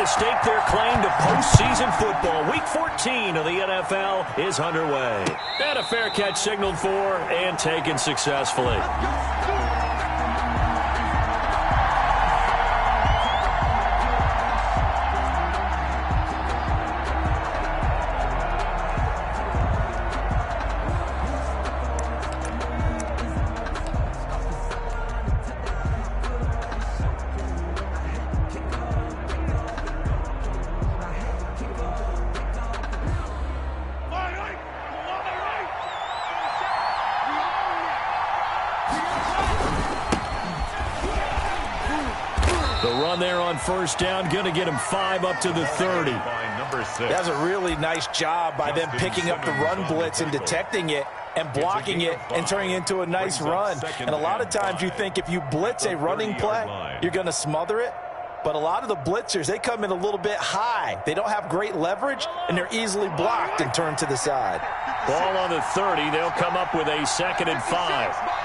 to stake their claim to postseason football. Week 14 of the NFL is underway. And a fair catch signaled for and taken successfully. The run there on first down, going to get him 5 up to the 30. That was a really nice job by them picking up the run blitz and detecting it and blocking it and turning it into a nice run. And a lot of times you think if you blitz a running play, you're going to smother it. But a lot of the blitzers, they come in a little bit high. They don't have great leverage, and they're easily blocked and turned to the side. Ball on the 30. They'll come up with a 2nd and 5.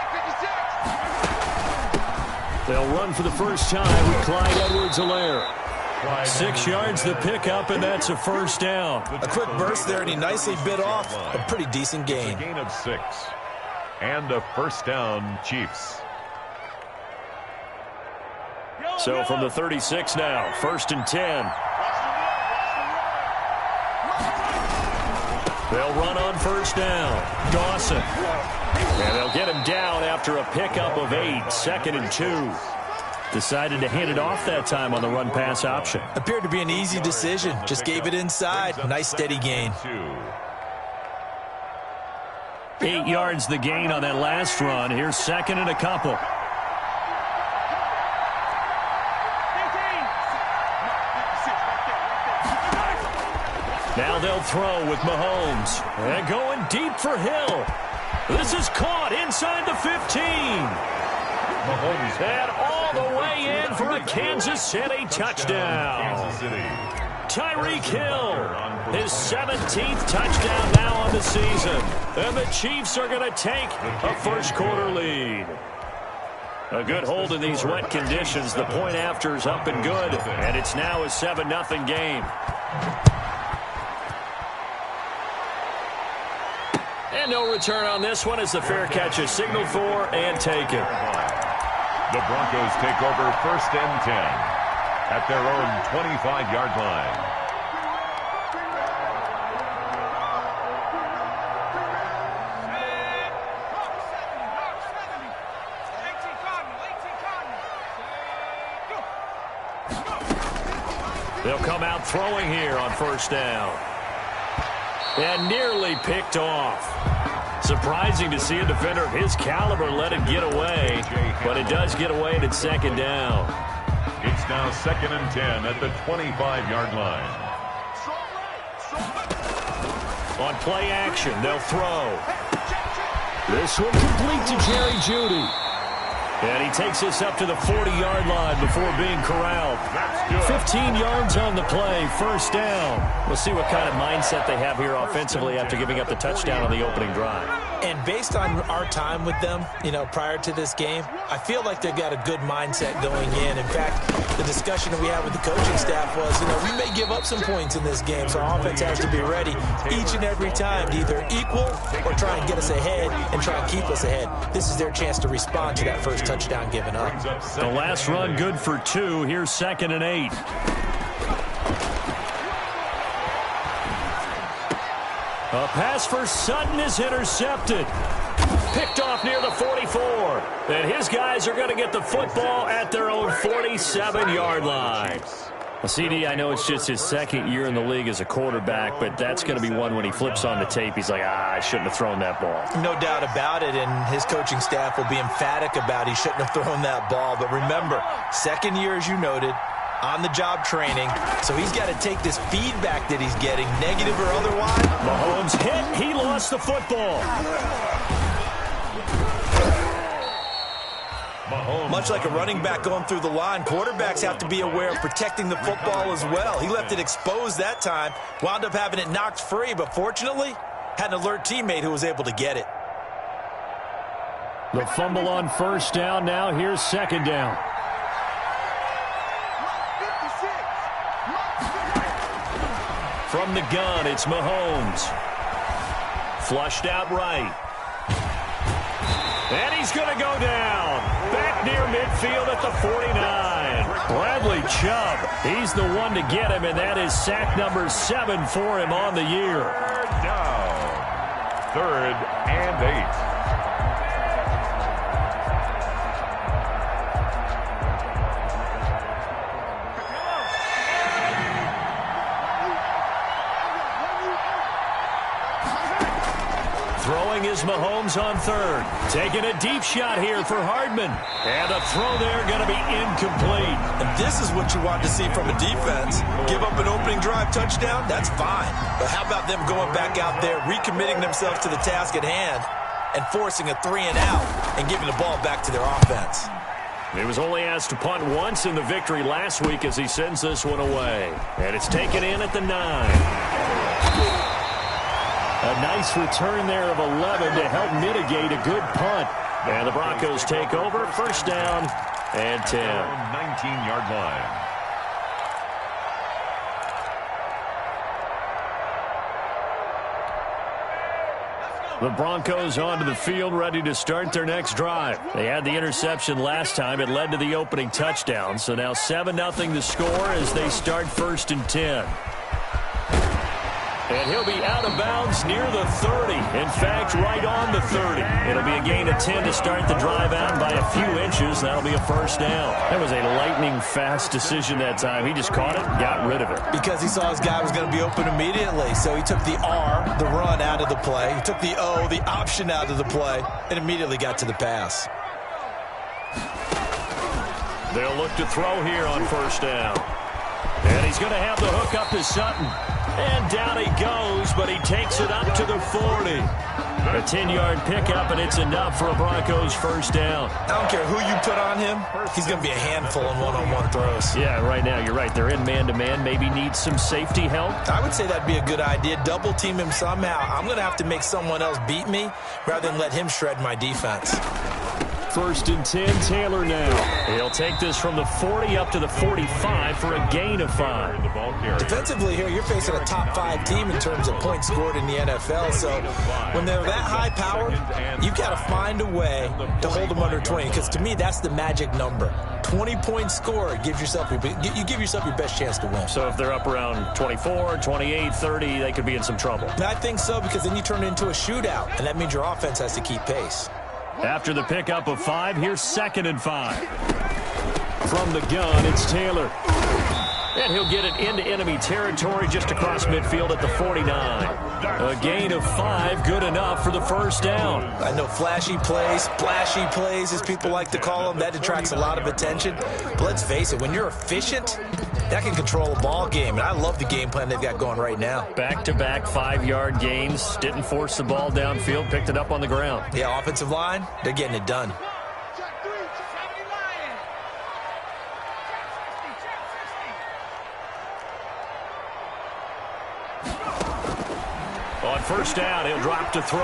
They'll run for the first time with Clyde Edwards-Helaire. 6 yards the pickup, and that's a first down. A quick burst there, and he nicely bit off a pretty decent gain. A gain of 6. And a first down, Chiefs. So from the 36 now, 1st and 10. They'll run on first down. Dawson. And they'll get him down after a pickup of 8, 2nd and 2. Decided to hand it off that time on the run-pass option. Appeared to be an easy decision. Just gave it inside. Nice steady gain. 8 yards the gain on that last run. Here's 2nd and a couple. Now they'll throw with Mahomes. And going deep for Hill. This is caught inside the 15. Mahomes and all the way in for a Kansas City touchdown. Tyreek Hill, his 17th touchdown now on the season. And the Chiefs are going to take a first-quarter lead. A good hold in these wet conditions. The point after is up and good. And it's now a 7-0 game. And no return on this one as the fair catch is signaled for and taken. The Broncos take over 1st and 10 at their own 25-yard line. They'll come out throwing here on first down. And nearly picked off. Surprising to see a defender of his caliber let it get away, but it does get away and it's 2nd down. It's now 2nd and 10 at the 25-yard line. On play action, they'll throw. This one complete to Jerry Jeudy. And he takes this up to the 40-yard line before being corralled. 15 yards on the play, first down. We'll see what kind of mindset they have here offensively after giving up the touchdown on the opening drive. And based on our time with them, prior to this game, I feel like they've got a good mindset going in. In fact, the discussion that we had with the coaching staff was, we may give up some points in this game, so our offense has to be ready each and every time to either equal or try and get us ahead and try and keep us ahead. This is their chance to respond to that first touchdown given up. The last run good for 2. Here's 2nd and 8. A pass for Sutton is intercepted. Picked off near the 44. And his guys are going to get the football at their own 47-yard line. Well, CD, I know it's just his 2nd year in the league as a quarterback, but that's going to be one when he flips on the tape, he's like, I shouldn't have thrown that ball. No doubt about it, and his coaching staff will be emphatic about he shouldn't have thrown that ball. But remember, 2nd year, as you noted, on-the-job training, so he's got to take this feedback that he's getting, negative or otherwise. Mahomes hit. He lost the football. Much like a running back going through the line, quarterbacks have to be aware of protecting the football as well. He left it exposed that time, wound up having it knocked free, but fortunately, had an alert teammate who was able to get it. The fumble on first down. Now here's 2nd down. From the gun, it's Mahomes. Flushed out right. And he's going to go down. Back near midfield at the 49. Bradley Chubb, he's the one to get him, and that is sack number 7 for him on the year. Down. 3rd and 8. Throwing is Mahomes on 3rd. Taking a deep shot here for Hardman. And a throw there going to be incomplete. And this is what you want to see from a defense. Give up an opening drive touchdown, that's fine. But how about them going back out there, recommitting themselves to the task at hand, and forcing a 3-and-out and giving the ball back to their offense. He was only asked to punt once in the victory last week as he sends this one away. And it's taken in at the 9. A nice return there of 11 to help mitigate a good punt. And the Broncos take over, 1st down and 10. 19-yard line. The Broncos onto the field, ready to start their next drive. They had the interception last time. It led to the opening touchdown. So now 7-0 to score as they start 1st and 10. And he'll be out of bounds near the 30. In fact, right on the 30. It'll be a gain of 10 to start the drive out by a few inches. That'll be a 1st down. That was a lightning-fast decision that time. He just caught it and got rid of it. Because he saw his guy was going to be open immediately. So he took the R, the run, out of the play. He took the O, the option, out of the play, and immediately got to the pass. They'll look to throw here on 1st down. And he's going to have the hook up to Sutton. And down he goes, but he takes it up to the 40. A 10-yard pickup, and it's enough for a Broncos 1st down. I don't care who you put on him. He's going to be a handful in one-on-one throws. Yeah, right now, you're right. They're in man-to-man. Maybe need some safety help. I would say that'd be a good idea. Double team him somehow. I'm going to have to make someone else beat me rather than let him shred my defense. 1st and 10, Taylor now. He'll take this from the 40 up to the 45 for a gain of 5. Defensively here, you're facing a top 5 team in terms of points scored in the NFL. So when they're that high-powered, you've got to find a way to hold them under 20. Because to me, that's the magic number. 20 points scored, you give yourself your best chance to win. So if they're up around 24, 28, 30, they could be in some trouble. I think so, because then you turn it into a shootout, and that means your offense has to keep pace. After the pickup of 5, here's 2nd and 5. From the gun, it's Taylor. And he'll get it into enemy territory just across midfield at the 49. A gain of 5, good enough for the 1st down. I know flashy plays, splashy plays, as people like to call them, that attracts a lot of attention. But let's face it, when you're efficient, that can control a ball game. And I love the game plan they've got going right now. Back-to-back 5-yard gains. Didn't force the ball downfield, picked it up on the ground. Yeah, offensive line, they're getting it done. On 1st down, he'll drop to throw.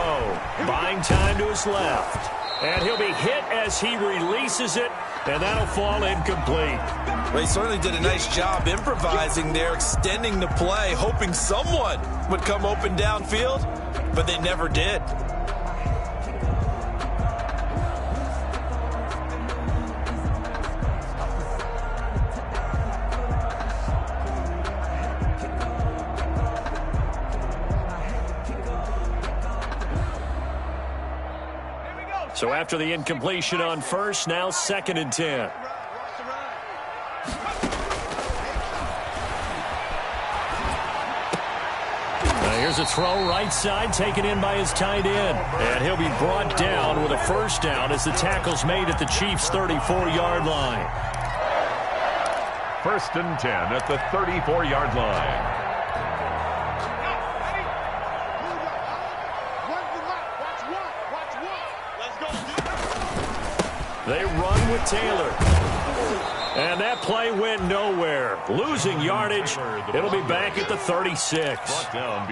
Buying time to his left. And he'll be hit as he releases it, and that'll fall incomplete. Well, he certainly did a nice job improvising there, extending the play, hoping someone would come open downfield, but they never did. So after the incompletion on 1st, now 2nd and 10. Here's a throw right side, taken in by his tight end. And he'll be brought down with a 1st down as the tackle's made at the Chiefs' 34-yard line. 1st and 10 at the 34-yard line. They run with Taylor. And that play went nowhere. Losing yardage. It'll be back at the 36.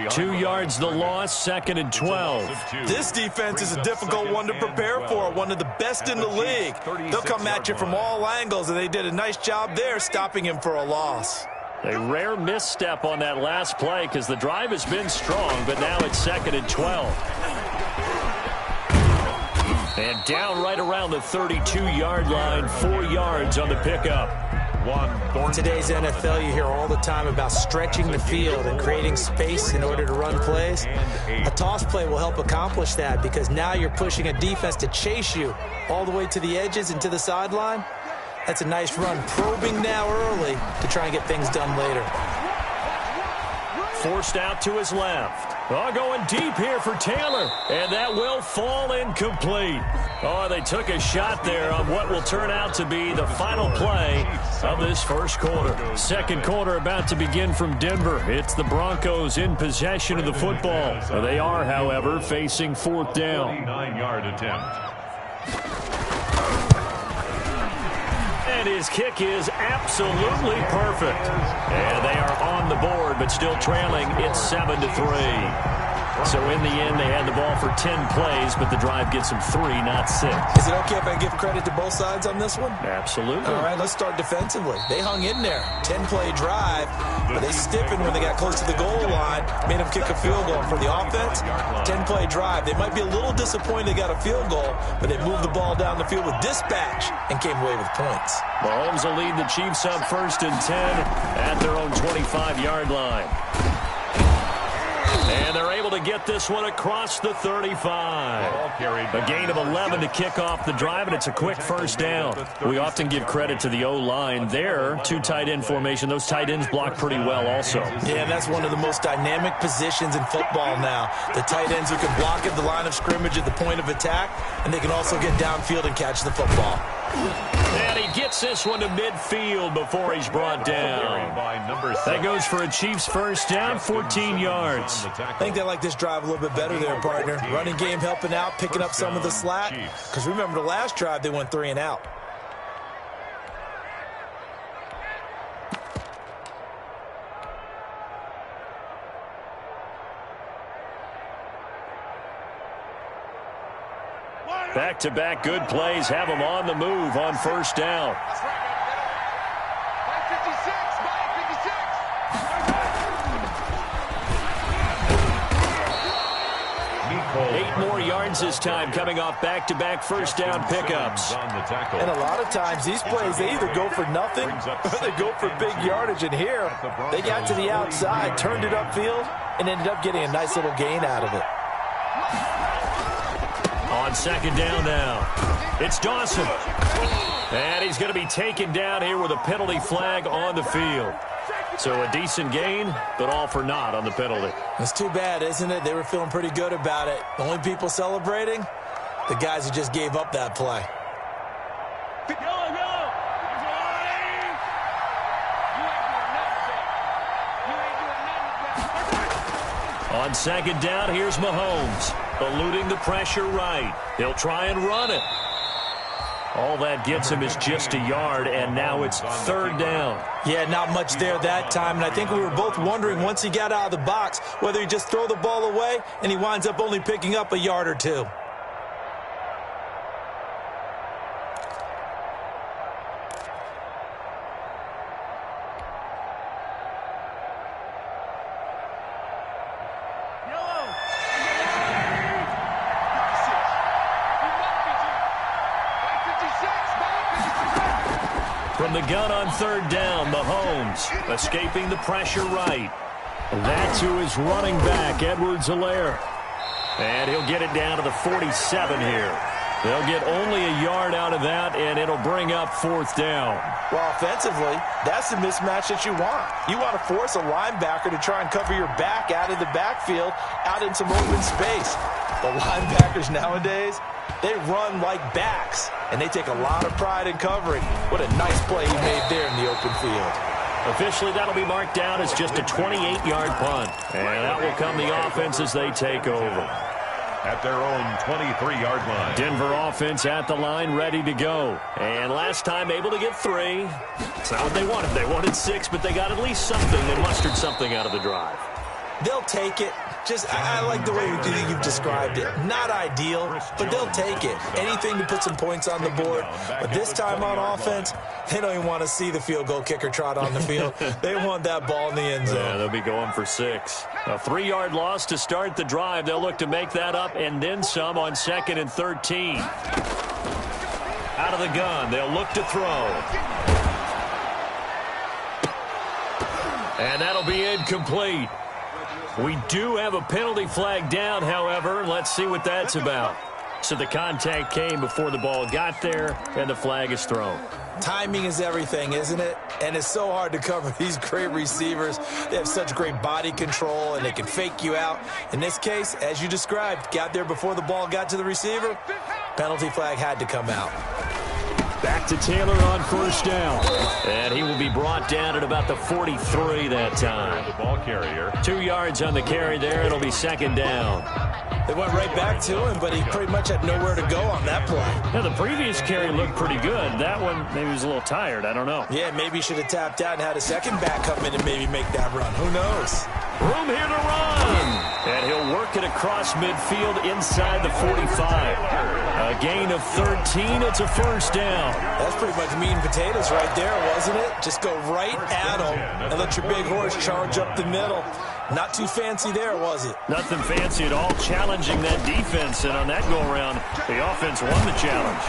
2 yards the loss, 2nd and 12. This defense is a difficult one to prepare for, one of the best in the league. They'll come at you from all angles, and they did a nice job there stopping him for a loss. A rare misstep on that last play because the drive has been strong, but now it's 2nd and 12. And down right around the 32-yard line, 4 yards on the pickup. In today's NFL, you hear all the time about stretching the field and creating space in order to run plays. A toss play will help accomplish that because now you're pushing a defense to chase you all the way to the edges and to the sideline. That's a nice run, probing now early to try and get things done later. Forced out to his left. Oh, going deep here for Taylor, and that will fall incomplete. Oh, they took a shot there on what will turn out to be the final play of this first quarter. Second quarter about to begin from Denver. It's the Broncos in possession of the football. They are, however, facing 4th down. 49-yard attempt. And his kick is absolutely perfect. And they are on the board, but still trailing. It's 7-3. So in the end, they had the ball for 10 plays, but the drive gets them 3, not 6. Is it okay if I give credit to both sides on this one? Absolutely. All right, let's start defensively. They hung in there. 10-play drive, but they stiffened when they got close to the goal line, made them kick a field goal. For the offense, 10-play drive. They might be a little disappointed they got a field goal, but they moved the ball down the field with dispatch and came away with points. Mahomes will lead the Chiefs up 1st and 10 at their own 25-yard line. And they're able to get this one across the 35. A gain of 11 to kick off the drive, and it's a quick first down. We often give credit to the O-line there. 2 tight end formation. Those tight ends block pretty well also. Yeah, and that's one of the most dynamic positions in football now. The tight ends who can block at the line of scrimmage at the point of attack, and they can also get downfield and catch the football. And he gets this one to midfield before he's brought down. That goes for a Chiefs first down, 14 yards. I think they like this drive a little bit better there, partner. Running game helping out, picking up some of the slack. Because remember the last drive, they went 3 and out. Back-to-back good plays have them on the move on first down. Eight more yards this time coming off back-to-back first down pickups. And a lot of times these plays, they either go for nothing or they go for big yardage. And here, they got to the outside, turned it upfield, and ended up getting a nice little gain out of it. On second down now, it's Dawson. And he's going to be taken down here with a penalty flag on the field. So a decent gain, but all for naught on the penalty. It's too bad, isn't it? They were feeling pretty good about it. The only people celebrating, the guys who just gave up that play. On second down, here's Mahomes, eluding the pressure right. He'll try and run it. All that gets him is just a yard, and now it's third down. Yeah, not much there that time, and I think we were both wondering once he got out of the box whether he'd just throw the ball away, and he winds up only picking up a yard or 2. From the gun on third down, Mahomes escaping the pressure right. That's who is running back, Edwards-Helaire. And he'll get it down to the 47 here. They'll get only a yard out of that, and it'll bring up fourth down. Well, offensively, that's the mismatch that you want. You want to force a linebacker to try and cover your back out of the backfield, out in some open space. The linebackers nowadays, they run like backs, and they take a lot of pride in covering. What a nice play he made there in the open field. Officially, that'll be marked down as just a 28-yard punt. And out will come the offense as they take over. At their own 23-yard line. Denver offense at the line, ready to go. And last time able to get 3. It's not what they wanted. They wanted 6, but they got at least something. They mustered something out of the drive. They'll take it. I like the way you've described it. Not ideal, but they'll take it. Anything to put some points on the board. But this time on offense, they don't even want to see the field goal kicker trot on the field. They want that ball in the end zone. Yeah, they'll be going for 6. A 3-yard loss to start the drive. They'll look to make that up and then some on 2nd and 13. Out of the gun, they'll look to throw. And that'll be incomplete. We do have a penalty flag down, however. Let's see what that's about. So the contact came before the ball got there, and the flag is thrown. Timing is everything, isn't it? And it's so hard to cover these great receivers. They have such great body control, and they can fake you out. In this case, as you described, got there before the ball got to the receiver. Penalty flag had to come out. Back to Taylor on 1st down. And he will be brought down at about the 43 that time. The ball carrier. 2 yards on the carry there. It'll be 2nd down. They went right back to him, but he pretty much had nowhere to go on that play. Now, the previous carry looked pretty good. That one, maybe he was a little tired. I don't know. Yeah, maybe he should have tapped out and had a second back come in and maybe make that run. Who knows? Room here to run. And he'll work it across midfield inside the 45. A gain of 13. It's a 1st down. That's pretty much meat and potatoes right there, wasn't it? Just go right at him and let your big horse charge up the middle. Not too fancy there, was it? Nothing fancy at all, challenging that defense. And on that go-around, the offense won the challenge.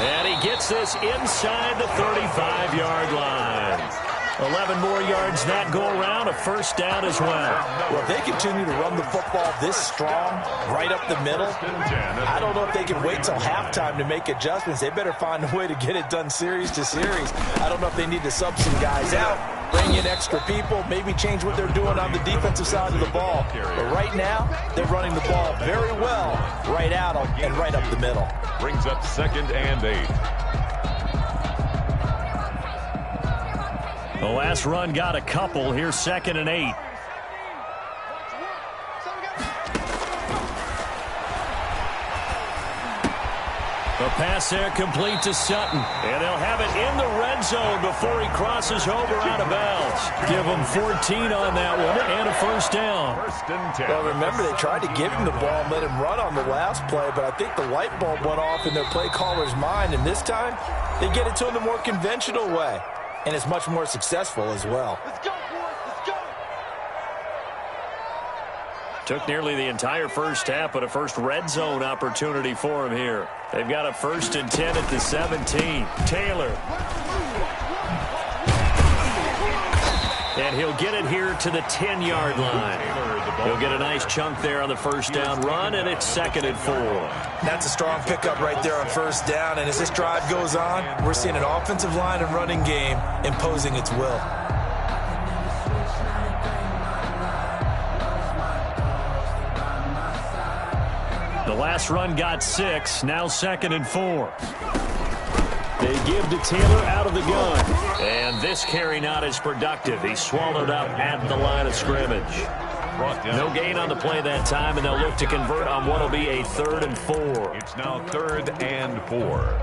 And he gets this inside the 35-yard line. 11 more yards that go around, a 1st down as well. Well, if they continue to run the football this strong, right up the middle, I don't know if they can wait till halftime to make adjustments. They better find a way to get it done series to series. I don't know if they need to sub some guys out, bring in extra people, maybe change what they're doing on the defensive side of the ball. But right now, they're running the ball very well, right at them and right up the middle. Brings up 2nd and 8. The last run got a couple. Here's 2nd and 8. The pass there complete to Sutton. And they'll have it in the red zone before he crosses over out of bounds. Give him 14 on that one and a 1st down. 1st and 10. Well, remember, they tried to give him the ball and let him run on the last play, but I think the light bulb went off in their play caller's mind, and this time they get it to him the more conventional way, and it's much more successful as well. Let's go, boys. Let's go. Took nearly the entire first half, but a first red zone opportunity for him here. They've got a 1st and 10 at the 17. Taylor. And he'll get it here to the 10-yard line. He'll get a nice chunk there on the 1st down run, and it's 2nd and 4. That's a strong pickup right there on 1st down, and as this drive goes on, we're seeing an offensive line and running game imposing its will. The last run got 6, now 2nd and 4. They give to Taylor out of the gun. And this carry not as productive. He's swallowed up at the line of scrimmage. No gain on the play that time, and they'll look to convert on what will be a 3rd and 4. It's now 3rd and 4.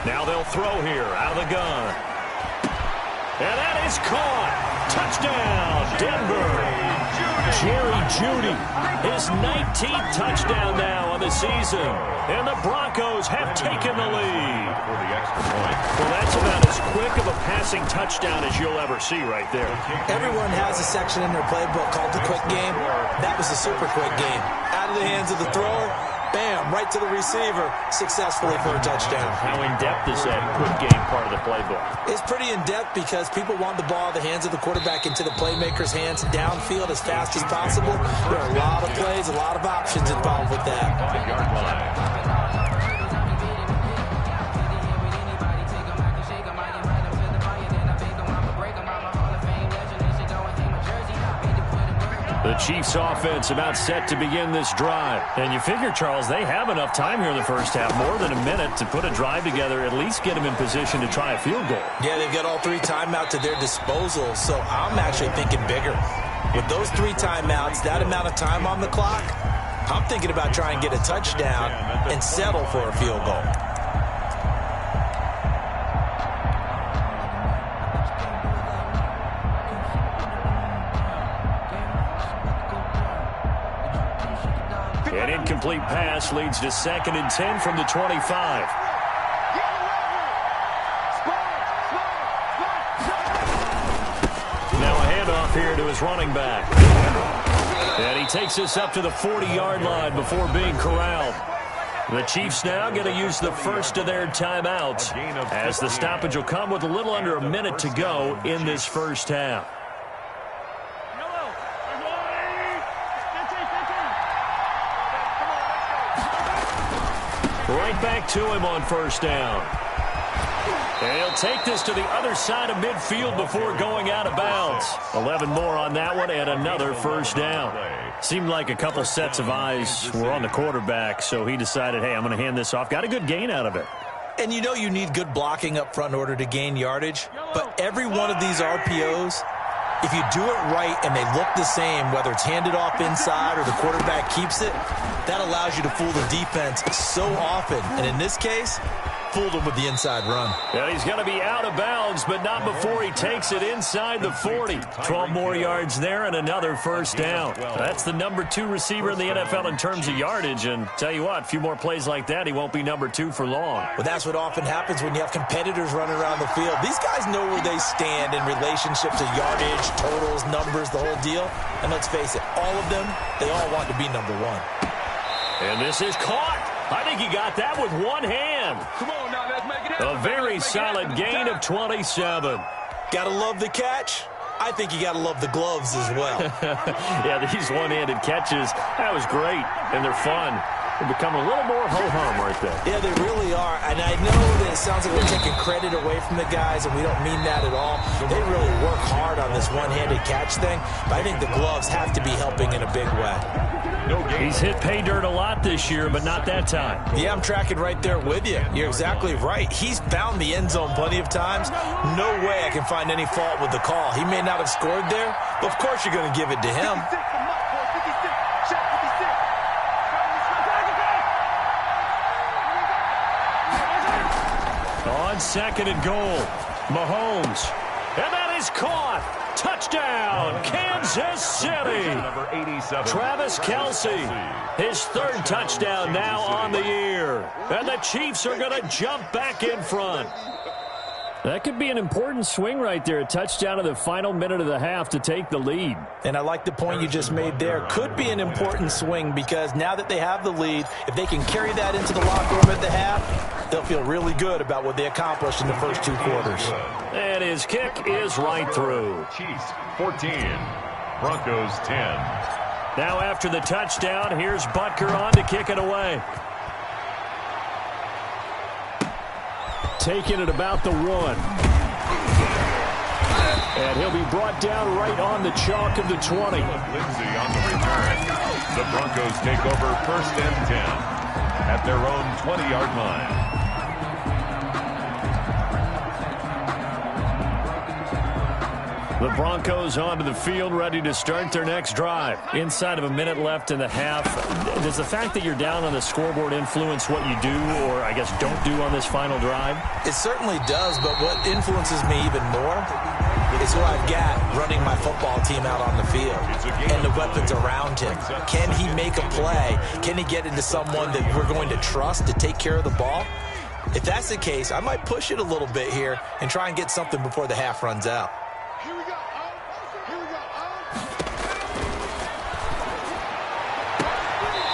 Now they'll throw here out of the gun. And that is caught. Touchdown, Denver. Jerry Jeudy, his 19th touchdown now on the season. And the Broncos have taken the lead. For the extra point. Well, that's about as quick of a passing touchdown as you'll ever see right there. Everyone has a section in their playbook called the quick game. That was a super quick game. Out of the hands of the thrower, bam, right to the receiver, successfully for a touchdown. How in-depth is that quick game part of the playbook? It's pretty in-depth because people want the ball out of the hands of the quarterback into the playmaker's hands downfield as fast as possible. There are a lot of plays, a lot of options involved with that. 5-yard line. The Chiefs offense about set to begin this drive. And you figure, Charles, they have enough time here in the first half, more than a minute, to put a drive together, at least get them in position to try a field goal. Yeah, they've got all 3 timeouts at their disposal, so I'm actually thinking bigger. With those 3 timeouts, that amount of time on the clock, I'm thinking about trying to get a touchdown and settle for a field goal. An incomplete pass leads to 2nd and 10 from the 25. Now a handoff here to his running back. And he takes us up to the 40-yard line before being corralled. The Chiefs now going to use the first of their timeouts as the stoppage will come with a little under a minute to go in this first half. Right back to him on first down. And he'll take this to the other side of midfield before going out of bounds. 11 more on that one and another first down. Seemed like a couple sets of eyes were on the quarterback, so he decided, hey, I'm going to hand this off. Got a good gain out of it. And you know you need good blocking up front in order to gain yardage. But every one of these RPOs, if you do it right and they look the same, whether it's handed off inside or the quarterback keeps it, that allows you to fool the defense so often. And in this case, fooled him with the inside run. And he's going to be out of bounds, but not before he takes it inside the 40. 12 more yards there and another first down. That's the number 2 receiver in the NFL in terms of yardage. And tell you what, a few more plays like that, he won't be number 2 for long. Well, that's what often happens when you have competitors running around the field. These guys know where they stand in relationship to yardage, totals, numbers, the whole deal. And let's face it, all of them, they all want to be number 1. And this is caught. I think he got that with one hand. Come on now, let's make it happen. A very solid gain of 27. Gotta love the catch. I think you gotta love the gloves as well. Yeah, these one-handed catches, that was great, and they're fun. They become a little more ho-hum right there. Yeah, they really are. And I know that it sounds like we're taking credit away from the guys, and we don't mean that at all. They really work hard on this one-handed catch thing, but I think the gloves have to be helping in a big way. He's hit pay dirt a lot this year, but not that time. Yeah, I'm tracking right there with you. You're exactly right. He's found the end zone plenty of times. No way I can find any fault with the call. He may not have scored there, but of course you're going to give it to him. On 2nd and goal, Mahomes. And that is caught. Touchdown, Kansas City. Travis Kelce, his 3rd touchdown now on the year. And the Chiefs are going to jump back in front. That could be an important swing right there. A touchdown in the final minute of the half to take the lead. And I like the point you just made there. Could be an important swing because now that they have the lead, if they can carry that into the locker room at the half, they'll feel really good about what they accomplished in the first 2 quarters. And his kick is right through. Chiefs 14, Broncos 10. Now after the touchdown, here's Butker on to kick it away. Taking it about the 1. And he'll be brought down right on the chalk of the 20. Lindsay on the return. The Broncos take over 1st and 10 at their own 20-yard line. The Broncos onto the field, ready to start their next drive. Inside of a minute left in the half. Does the fact that you're down on the scoreboard influence what you do, or I guess don't do on this final drive? It certainly does, but what influences me even more is who I've got running my football team out on the field and the weapons around him. Can he make a play? Can he get into someone that we're going to trust to take care of the ball? If that's the case, I might push it a little bit here and try and get something before the half runs out.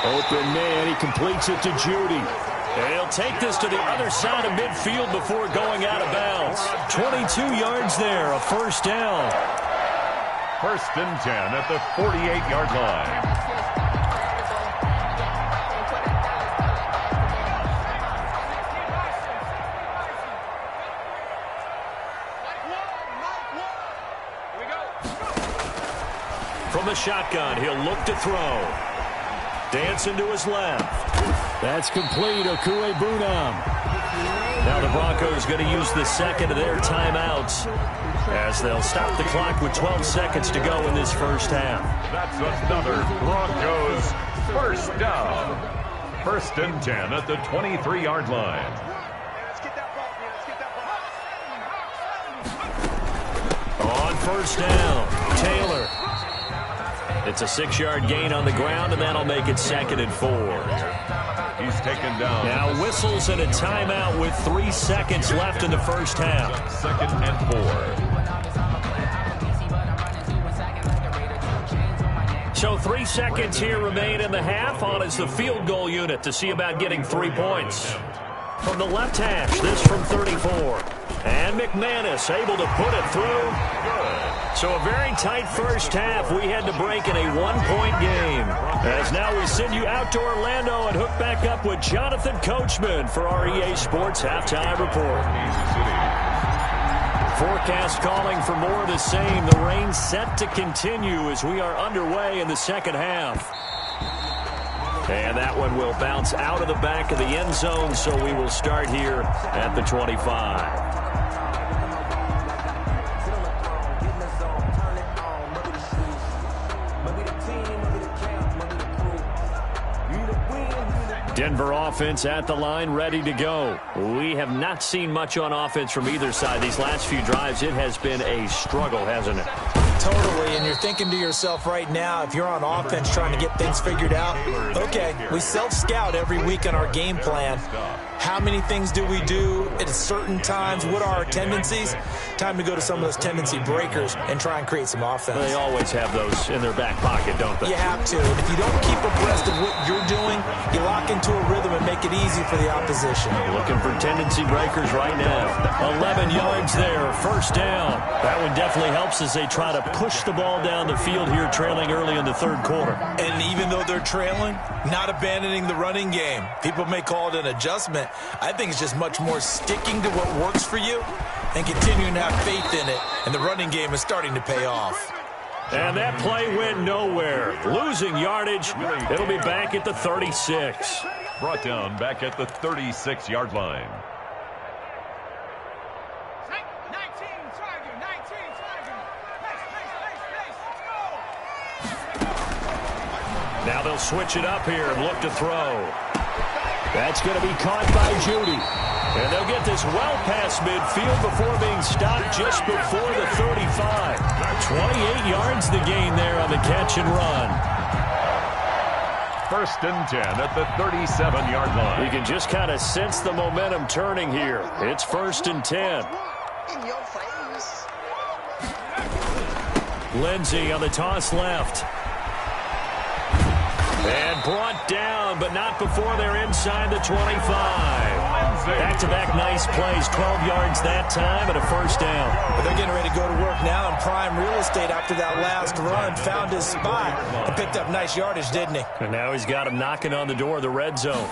Open man, he completes it to Judy. And he'll take this to the other side of midfield before going out of bounds. 22 yards there, a first down. 1st and 10 at the 48-yard line. From the shotgun, he'll look to throw. Dancing to his left. That's complete, Okuegbunam. Now the Broncos going to use the 2nd of their timeouts as they'll stop the clock with 12 seconds to go in this first half. That's another Broncos First down. First and 10 at the 23-yard line. On first down, Taylor. It's a 6-yard gain on the ground, and that'll make it 2nd and 4. He's taken down. Now whistles and a timeout with 3 seconds left in the first half. 2nd and 4. So 3 seconds here remain in the half. On is the field goal unit to see about getting 3 points. From the left hash, this from 34. And McManus able to put it through. So a very tight first half. We had to break in a 1-point game. As now we send you out to Orlando and hook back up with Jonathan Coachman for our EA Sports Halftime Report. Forecast calling for more of the same. The rain set to continue as we are underway in the second half. And that one will bounce out of the back of the end zone, so we will start here at the 25. Denver offense at the line, ready to go. We have not seen much on offense from either side. These last few drives, it has been a struggle, hasn't it? Totally, and you're thinking to yourself right now, if you're on offense trying to get things figured out, okay, we self-scout every week on our game plan. How many things do we do at certain times? What are our tendencies? Time to go to some of those tendency breakers and try and create some offense. They always have those in their back pocket, don't they? You have to, and if you don't keep abreast of what you're doing, you lock into a rhythm and make it easy for the opposition. Looking for tendency breakers right now. 11 yards there, first down. That one definitely helps as they try to push the ball down the field here, trailing early in the third quarter. And even though they're trailing, not abandoning the running game. People may call it an adjustment. I think it's just much more sticking to what works for you and continuing to have faith in it. And the running game is starting to pay off. And that play went nowhere. Losing yardage. It'll be back at the 36. Brought down back at the 36-yard line. Now they'll switch it up here and look to throw. That's going to be caught by Judy. And they'll get this well past midfield before being stopped just before the 35. 28 yards the gain there on the catch and run. First and 10 at the 37-yard line. You can just kind of sense the momentum turning here. It's first and 10. In your face. Lindsey on the toss left. And brought down, but not before they're inside the 25. Back-to-back nice plays, 12 yards that time and a first down. But they're getting ready to go to work now in prime real estate after that last run. Found his spot and picked up nice yardage, didn't he? And now he's got him knocking on the door of the red zone.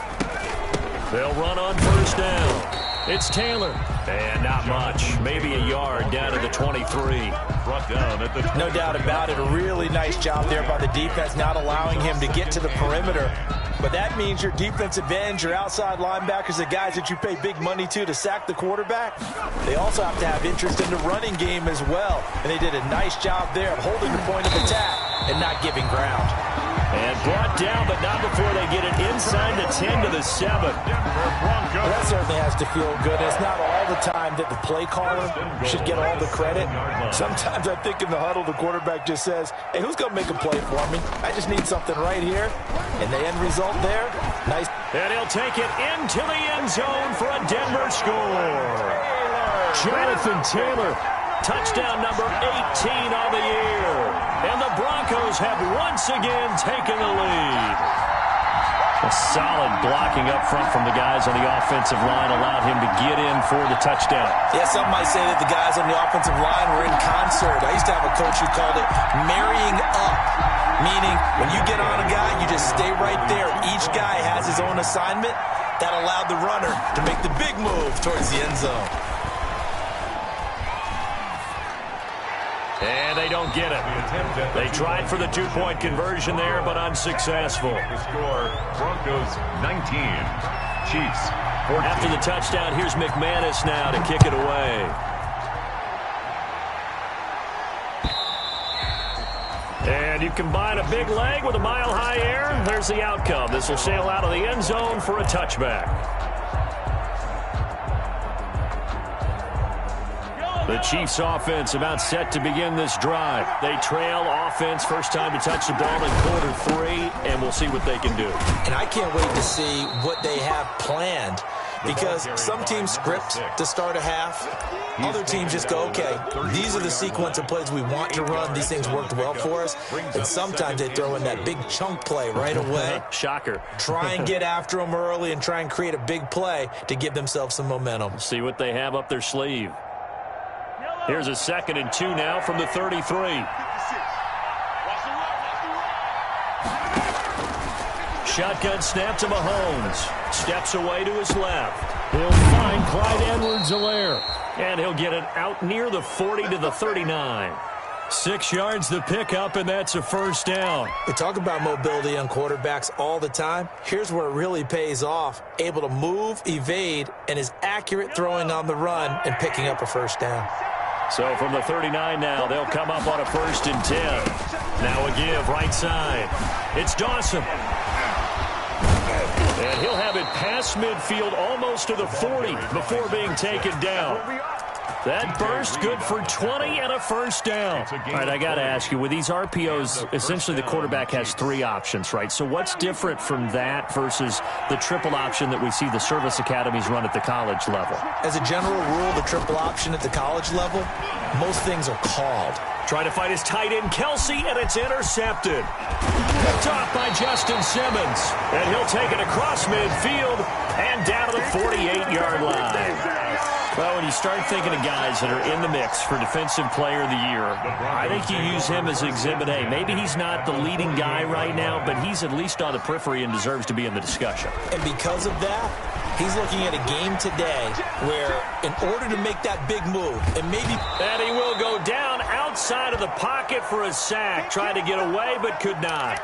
They'll run on first down. It's Taylor. And not much. Maybe a yard down to the 23. Brought down at the 20. No doubt about it. A really nice job there by the defense, not allowing him to get to the perimeter. But that means your defensive ends, your outside linebackers, the guys that you pay big money to sack the quarterback, they also have to have interest in the running game as well. And they did a nice job there of holding the point of attack and not giving ground. And brought down, but not before they get it inside the 10 to the 7. Well, that certainly has to feel good. It's not all the time that the play caller should get all the credit. Sometimes I think in the huddle, the quarterback just says, hey, who's going to make a play for me? I just need something right here. And the end result there, nice. And he'll take it into the end zone for a Denver score. Jonathan Taylor, touchdown number 18 on the year. And the Broncos have once again taken the lead. A solid blocking up front from the guys on the offensive line allowed him to get in for the touchdown. Yeah, some might say that the guys on the offensive line were in concert. I used to have a coach who called it marrying up, meaning when you get on a guy, you just stay right there. Each guy has his own assignment. That allowed the runner to make the big move towards the end zone. And they don't get it. They tried for the two-point conversion there, but unsuccessful. The score, Broncos 19, Chiefs 14. After the touchdown, here's McManus now to kick it away. And And you combine a big leg with a mile-high air, there's the outcome. This will sail out of the end zone for a touchback. The Chiefs offense about set to begin this drive. They trail offense, first time to touch the ball in quarter 3, and we'll see what they can do. And I can't wait to see what they have planned, because some teams script to start a half. Other teams just go, okay, these are the sequence of plays we want to run. These things worked well for us. And sometimes they throw in that big chunk play right away. Shocker. Try and get after them early and try and create a big play to give themselves some momentum. See what they have up their sleeve. Here's a 2nd and 2 now from the 33. Shotgun snap to Mahomes. Steps away to his left. He'll find Clyde Edwards-Helaire. And he'll get it out near the 40 to the 39. 6 yards the pickup, and that's a first down. We talk about mobility on quarterbacks all the time. Here's where it really pays off. Able to move, evade, and is accurate throwing on the run and picking up a first down. So from the 39 now, they'll come up on a 1st and 10. Now a give right side. It's Dawson. And he'll have it past midfield almost to the 40 before being taken down. That burst good for 20 and a first down. All right, I got to ask you, with these RPOs, essentially the quarterback has 3 options, right? So what's different from that versus the triple option that we see the service academies run at the college level? As a general rule, the triple option at the college level, most things are called. Trying to find his tight end, Kelsey, and it's intercepted. Picked off by Justin Simmons. And he'll take it across midfield and down to the 48-yard line. Well, when you start thinking of guys that are in the mix for Defensive Player of the Year, I think you use him as Exhibit A. Maybe he's not the leading guy right now, but he's at least on the periphery and deserves to be in the discussion. And because of that, he's looking at a game today where in order to make that big move, and he will go down outside of the pocket for a sack. Tried to get away, but could not.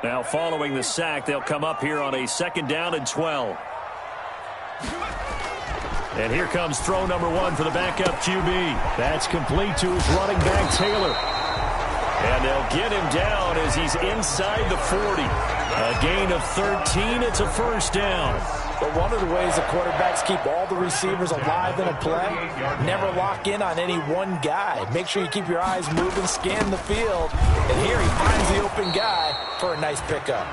Now following the sack, they'll come up here on a 2nd down and 12. And here comes throw number 1 for the backup QB. That's complete to his running back, Taylor. And they'll get him down as he's inside the 40. A gain of 13. It's a first down. But one of the ways the quarterbacks keep all the receivers alive in a play, never lock in on any one guy. Make sure you keep your eyes moving, scan the field. And here he finds the open guy for a nice pickup.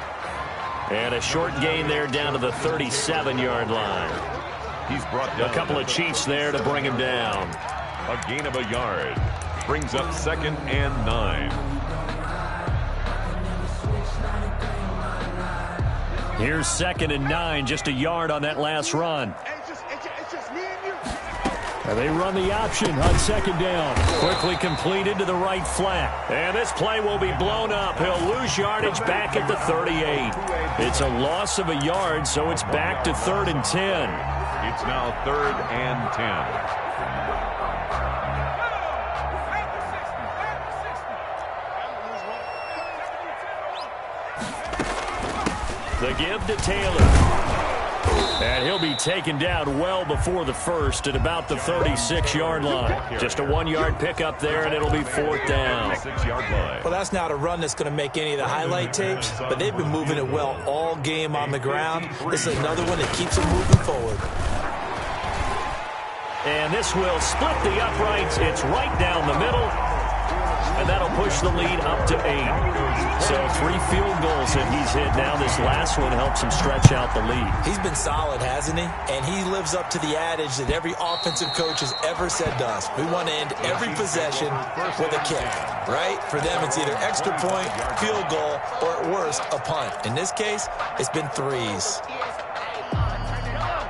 And a short gain there down to the 37-yard line. He's brought down a couple of Chiefs there to bring him down. A gain of a yard. Brings up 2nd and 9. Here's 2nd and 9, just a yard on that last run. And they run the option on 2nd down. Quickly completed to the right flat. And this play will be blown up. He'll lose yardage back at the 38. It's a loss of a yard, so it's back to 3rd and 10. It's now 3rd and 10. The give to Taylor. And he'll be taken down well before the 1st at about the 36-yard line. Just a 1-yard pickup there, and it'll be 4th down. Well, that's not a run that's going to make any of the highlight tapes, but they've been moving it well all game on the ground. This is another one that keeps them moving forward. And this will split the uprights. It's right down the middle. And that'll push the lead up to 8. So 3 field goals that he's hit now. This last one helps him stretch out the lead. He's been solid, hasn't he? And he lives up to the adage that every offensive coach has ever said to us. We want to end every possession with a kick, right? For them, it's either extra point, field goal, or at worst, a punt. In this case, it's been 3s.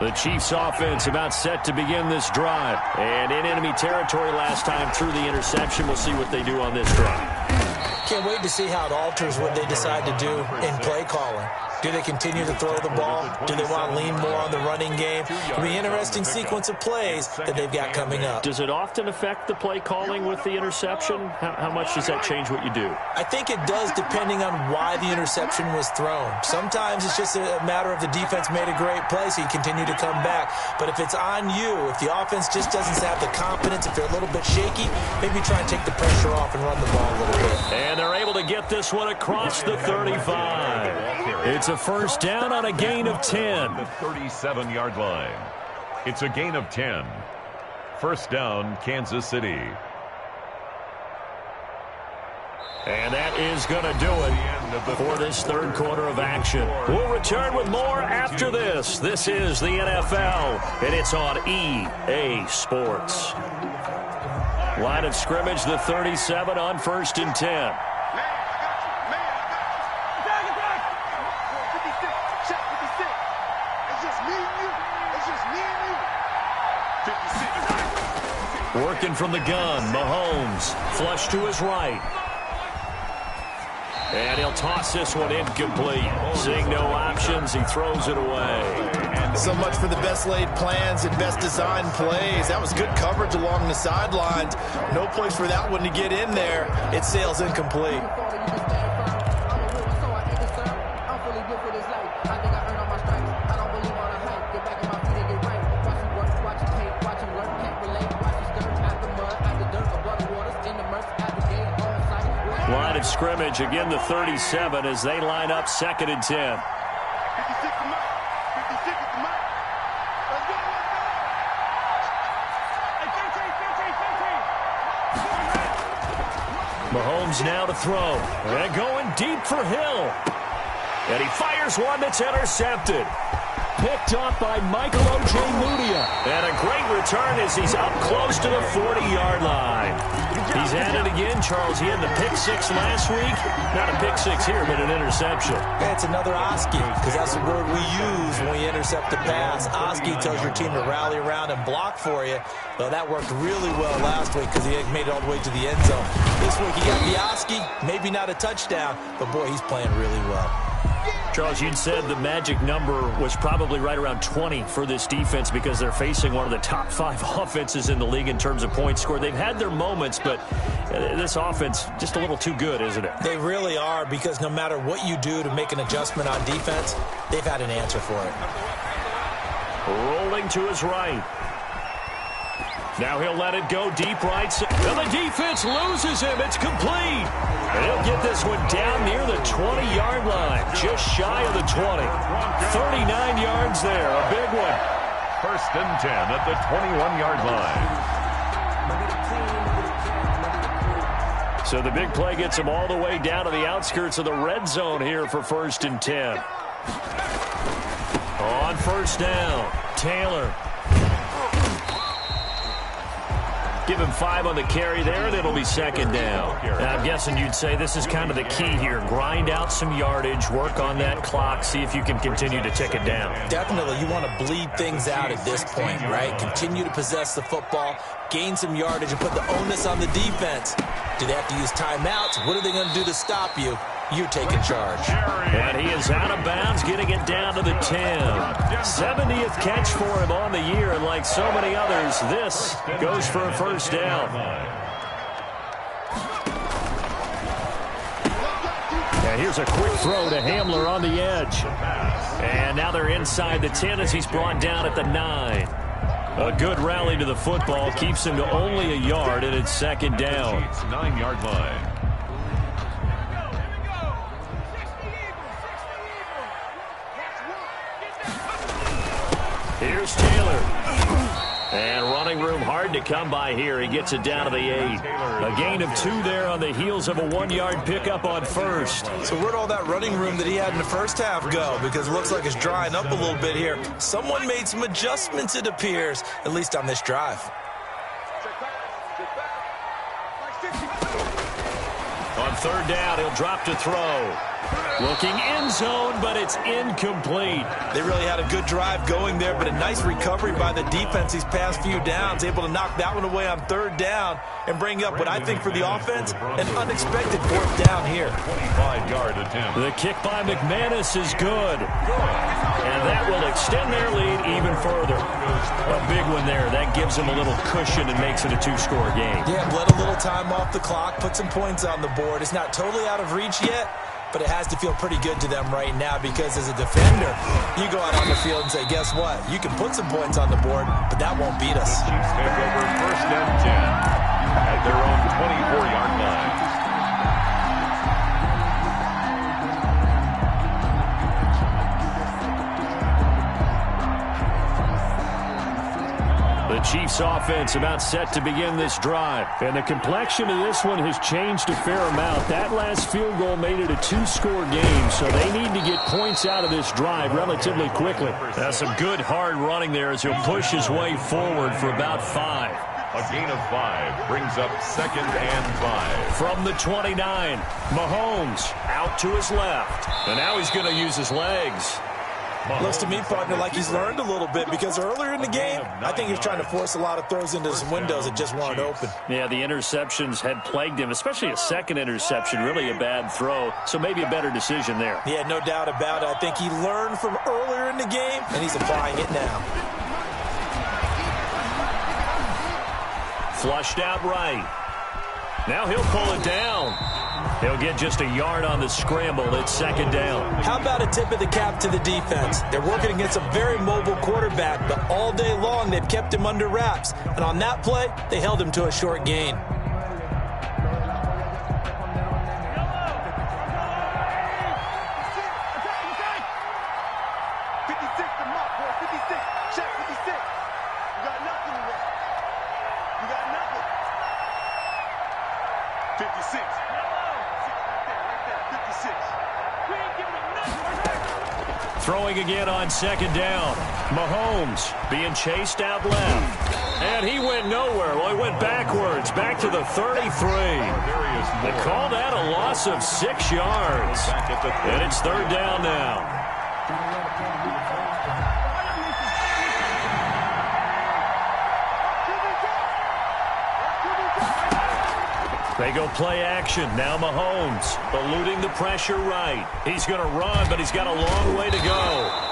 The Chiefs offense about set to begin this drive. And in enemy territory last time through the interception. We'll see what they do on this drive. Can't wait to see how it alters what they decide to do in play calling. Do they continue to throw the ball? Do they want to lean more on the running game? It'll be an interesting sequence of plays that they've got coming up. Does it often affect the play calling with the interception? How much does that change what you do? I think it does, depending on why the interception was thrown. Sometimes it's just a matter of the defense made a great play, so you continue to come back. But if it's on you, if the offense just doesn't have the confidence, if they're a little bit shaky, maybe try and take the pressure off and run the ball a little bit. And they're able to get this one across the 35. It's a first down on a gain of 10. The 37-yard line. It's a gain of 10. First down, Kansas City. And that is going to do it for this third quarter of action. We'll return with more after this. This is the NFL, and it's on EA Sports. Line of scrimmage, the 37 on 1st and 10. Working from the gun, Mahomes, flush to his right. And he'll toss this one incomplete. Seeing no options, he throws it away. So much for the best laid plans and best designed plays. That was good coverage along the sidelines. No place for that one to get in there. It sails incomplete. Line of scrimmage, again the 37 as they line up 2nd and 10. Mahomes now to throw. And going deep for Hill. And he fires one that's intercepted. Picked off by Michael Ojemudia. And a great return as he's up close to the 40-yard line. He's at it again, Charles. He had the pick 6 last week. Not a pick 6 here, but an interception. Yeah, it's another Oski, because that's the word we use when we intercept a pass. Oski tells your team to rally around and block for you. Well, that worked really well last week because he made it all the way to the end zone. This week he got the Oski, maybe not a touchdown, but boy, he's playing really well. Charles, you'd said the magic number was probably right around 20 for this defense because they're facing one of the top 5 offenses in the league in terms of points scored. They've had their moments, but this offense just a little too good, isn't it? They really are, because no matter what you do to make an adjustment on defense, they've had an answer for it. Rolling to his right. Now he'll let it go deep right. And the defense loses him. It's complete. And he'll get this one down near the 20-yard line. Just shy of the 20. 39 yards there. A big one. 1st and 10 at the 21-yard line. So the big play gets him all the way down to the outskirts of the red zone here for 1st and 10. On 1st down, Taylor. Give him 5 on the carry there, and it'll be 2nd down. And I'm guessing you'd say this is kind of the key here. Grind out some yardage, work on that clock, see if you can continue to tick it down. Definitely. You want to bleed things out at this point, right? Continue to possess the football, gain some yardage, and put the onus on the defense. Do they have to use timeouts? What are they going to do to stop you? You're taking charge. And he is out of bounds, getting it down to the 10. 70th catch for him on the year, and like so many others, this goes for a 1st down. And here's a quick throw to Hamler on the edge. And now they're inside the 10 as he's brought down at the 9. A good rally to the football keeps him to only a yard, and it's 2nd down. 9-yard line. Here's Taylor. And running room hard to come by here. He gets it down to the 8. A gain of 2 there on the heels of a 1-yard pickup on 1st. So where'd all that running room that he had in the first half go? Because it looks like it's drying up a little bit here. Someone made some adjustments, it appears, at least on this drive. On 3rd down, he'll drop to throw. Looking end zone, but it's incomplete. They really had a good drive going there, but a nice recovery by the defense these past few downs, able to knock that one away on third down and bring up what I think for the offense, an unexpected fourth down here. 25-yard attempt. The kick by McManus is good. And that will extend their lead even further. A big one there. That gives them a little cushion and makes it a two-score game. Yeah, let a little time off the clock, put some points on the board. It's not totally out of reach yet, but it has to feel pretty good to them right now because as a defender, you go out on the field and say, guess what? You can put some points on the board, but that won't beat us. Chiefs take over first and 10 at their own 24-yard line. The Chiefs offense about set to begin this drive. And the complexion of this one has changed a fair amount. That last field goal made it a two-score game, so they need to get points out of this drive relatively quickly. That's some good hard running there as he'll push his way forward for about 5. A gain of 5 brings up second and 5. From the 29, Mahomes out to his left. And now he's going to use his legs. Looks to me, partner, like he's learned a little bit because earlier in the game, I think he was trying to force a lot of throws into some windows that just weren't open. Yeah, the interceptions had plagued him, especially a second interception, really a bad throw. So maybe a better decision there. Yeah, no doubt about it. I think he learned from earlier in the game, and he's applying it now. Flushed out right. Now he'll pull it down. He'll get just a yard on the scramble. It's second down. How about a tip of the cap to the defense? They're working against a very mobile quarterback, but all day long they've kept him under wraps. And on that play, they held him to a short gain. Throwing again on second down. Mahomes being chased out left. And he went nowhere. Well, he went backwards, back to the 33. They call that a loss of 6 yards. And it's third down now. They go play action. Now Mahomes eluding the pressure right. He's going to run, but he's got a long way to go.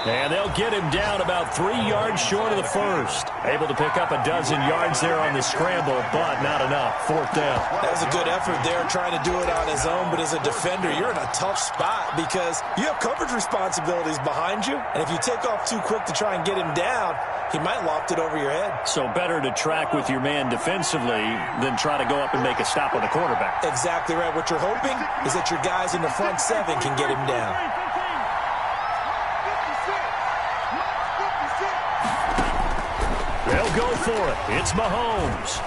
And they'll get him down about 3 yards short of the first. Able to pick up a dozen yards there on the scramble, but not enough. Fourth down. That was a good effort there trying to do it on his own, but as a defender, you're in a tough spot because you have coverage responsibilities behind you, and if you take off too quick to try and get him down, he might loft it over your head. So better to track with your man defensively than try to go up and make a stop on the quarterback. Exactly right. What you're hoping is that your guys in the front 7 can get him down. They'll go for it. It's Mahomes.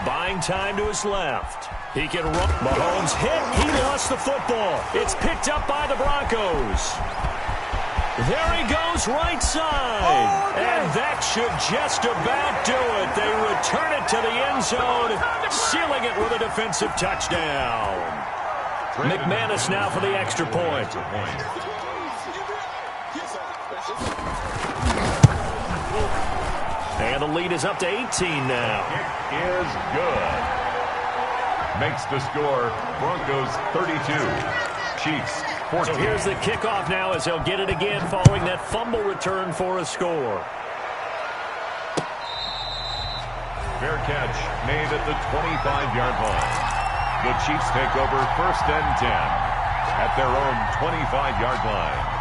Buying time to his left. He can run. Mahomes hit. He lost the football. It's picked up by the Broncos. There he goes, right side. And that should just about do it. They return it to the end zone, sealing it with a defensive touchdown. McManus now for the extra point. And the lead is up to 18 now. Kick is good. Makes the score Broncos 32, Chiefs 14. So here's the kickoff now as they'll get it again following that fumble return for a score. Fair catch made at the 25-yard line. The Chiefs take over first and 10 at their own 25-yard line.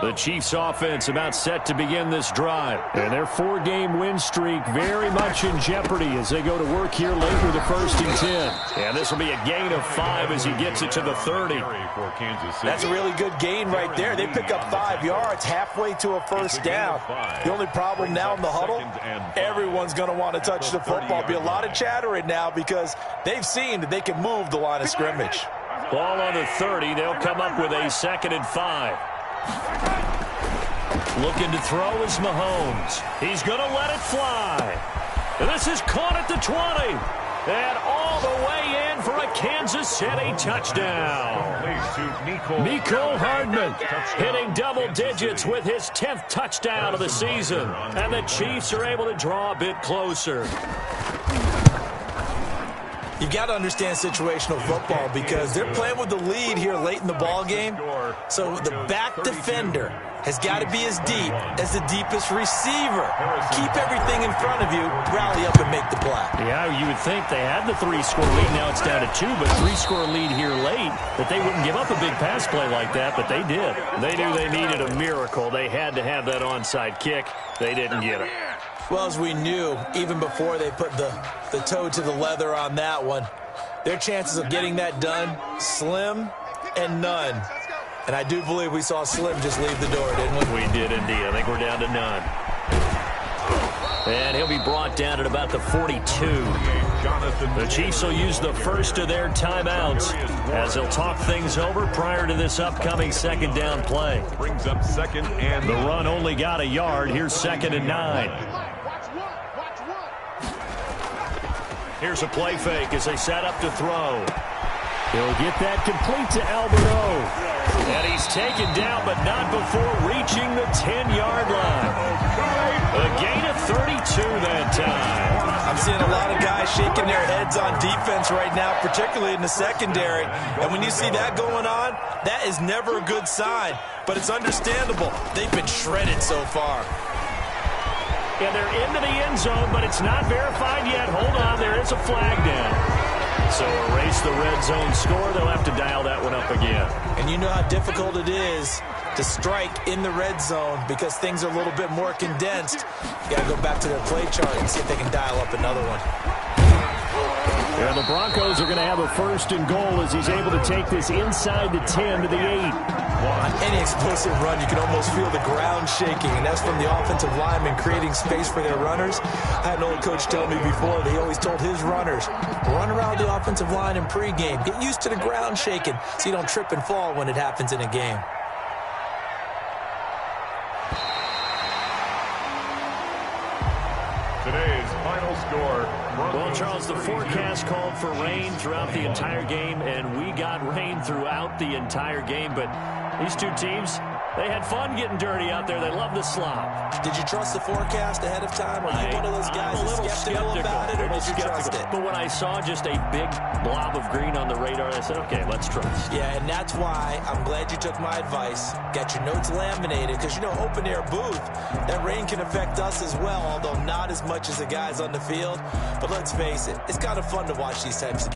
The Chiefs offense about set to begin this drive. And their 4-game win streak very much in jeopardy as they go to work here late with the first and 10. And this will be a gain of 5 as he gets it to the 30. That's a really good gain right there. They pick up 5 yards halfway to a first down. The only problem now in the huddle, everyone's going to want to touch the football. Be a lot of chattering now because they've seen that they can move the line of scrimmage. Ball on the 30. They'll come up with a 2nd and 5. Looking to throw is Mahomes. He's going to let it fly. And this is caught at the 20. And all the way in for a Kansas City touchdown. Mecole Hardman hitting double digits with his 10th touchdown of the season. And the Chiefs are able to draw a bit closer. You've got to understand situational football because they're playing with the lead here late in the ball game. So the back defender has got to be as deep as the deepest receiver. Keep everything in front of you, rally up and make the play. Yeah, you would think they had the 3-score lead. Now it's down to 2, but 3-score lead here late, that they wouldn't give up a big pass play like that, but they did. They knew they needed a miracle. They had to have that onside kick. They didn't get it. Well, as we knew, even before they put the toe to the leather on that one, their chances of getting that done, slim and none. And I do believe we saw Slim just leave the door, didn't we? We did indeed. I think we're down to none. And he'll be brought down at about the 42. The Chiefs will use the first of their timeouts as they'll talk things over prior to this upcoming second down play. Brings up second and the run only got a yard. Here's 2nd and 9. Here's a play fake as they set up to throw. He'll get that complete to Alberto. And he's taken down, but not before reaching the 10-yard line. A gain of 32 that time. I'm seeing a lot of guys shaking their heads on defense right now, particularly in the secondary. And when you see that going on, that is never a good sign. But it's understandable. They've been shredded so far. And they're into the end zone, but it's not verified yet. Hold on, there is a flag down. So erase the red zone score. They'll have to dial that one up again. And you know how difficult it is to strike in the red zone because things are a little bit more condensed. You got to go back to their play chart and see if they can dial up another one. Yeah, the Broncos are going to have a 1st and goal as he's able to take this inside the 10 to the 8. On any explosive run, you can almost feel the ground shaking, and that's from the offensive linemen creating space for their runners. I had an old coach tell me before that he always told his runners, run around the offensive line in pregame. Get used to the ground shaking so you don't trip and fall when it happens in a game. today's final score. Well, Charles, the forecast called for rain throughout the entire game, and we got rain throughout the entire game. But these two teams, they had fun getting dirty out there. They love the slop. Did you trust the forecast ahead of time? Are you one of those guys that's skeptical about it, or did you trust it? But when I saw just a big blob of green on the radar, I said, okay, let's trust. Yeah, and that's why I'm glad you took my advice. Got your notes laminated, because, you know, open air booth, that rain can affect us as well, although not as much as the guys on the field. But let's face it, it's kind of fun to watch these types of games.